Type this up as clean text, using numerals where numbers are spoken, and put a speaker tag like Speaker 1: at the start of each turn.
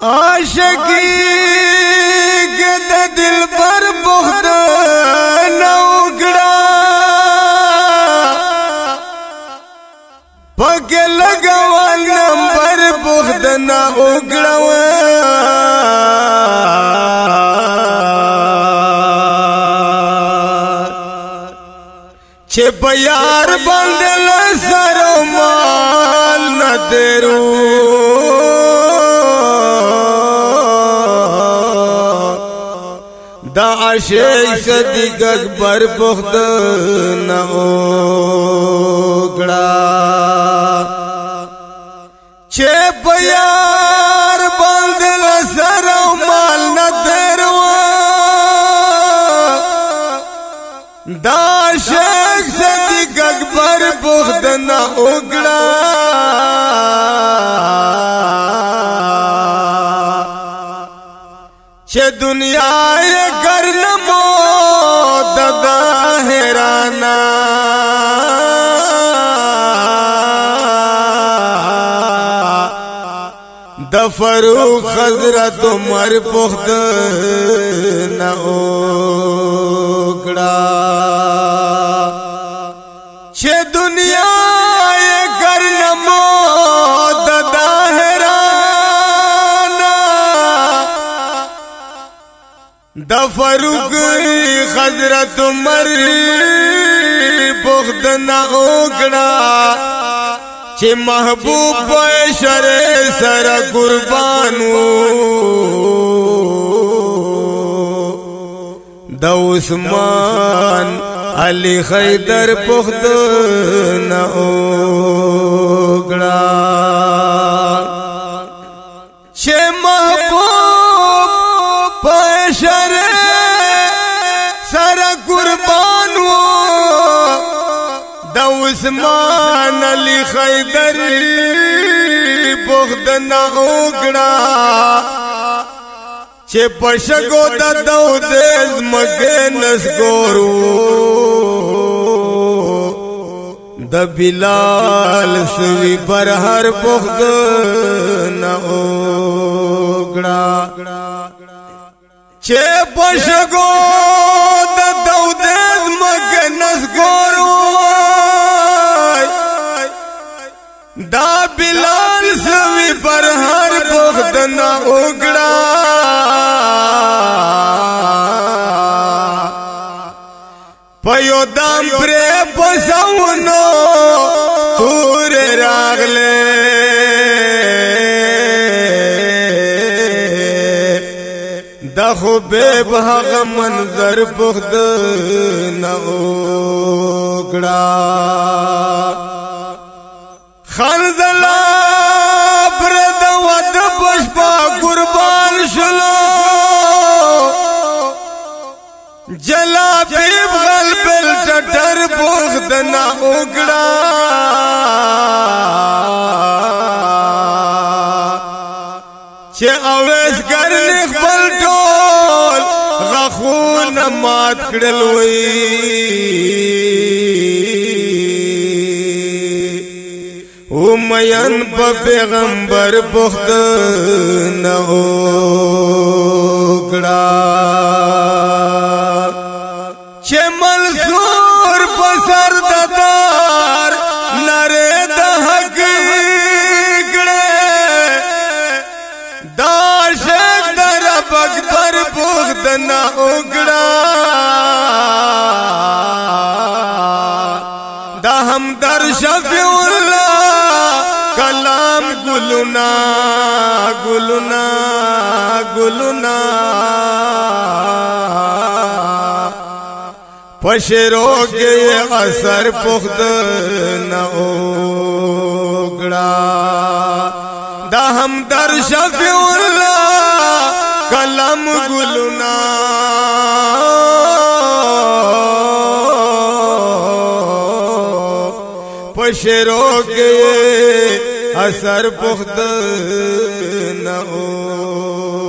Speaker 1: عاشقی کے دا دل پر بخت نوگڑا پاکے لگوا نمبر بخت نوگڑا چھے بیار بندل سرو مال نہ دیرو دا عاشق صدیق اکبر بخت نہ اوگڑا چھے بیار بندل سرو مال نہ دیرو دا عاشق صدیق اکبر بخت نہ اوگڑا چھے دنیا یہ کرنمو ددا حیرانا دا فروخ حضرت عمر بخت نہ اوگڑا چھے دنیا یہ کرنمو ددا دا فروخ حضرت عمر بخت نہ اوگڑا چھے محبوب شر سر قربانو دا عثمان علی خیدر بخت نہ اوگڑا چھے محبوب شر سر قربانو دا عثمان علی خیدر بخت نہ اوگڑا چھے پشگو دا دو دیز مگے نسگورو دا بلال سوی پر ہر بخت نہ اوگڑا چھے پشگو دا دو دیز مگے نسگورو دا بلال سوی پر ہر بخت نہ اوگڑا پیو دام پرے پسونو تور راغلے دا خوبیب حق منظر بخت نہ اوگڑا خانزلا برد ود پشپا قربان شلو جلا بیب غلبل ٹٹر بخت نہ اوگڑا چھے اویس کرنی خبل ٹول غخون مات کڑلوئی امیان پا پیغمبر بخت نہ اوگڑا چھے منصور پسر ددار نرے دا حق گڑے دا عاشق دا رب اکبر بخت نہ اوگڑا دا ہمدر شفیع اللہ کلام گلنا گلنا گلنا پشرو کے یہ اثر پخت نہ اوگڑا دا ہمدر شفیع اللہ کلام گلنا پشرو کے اثر پخت نہ اوگڑا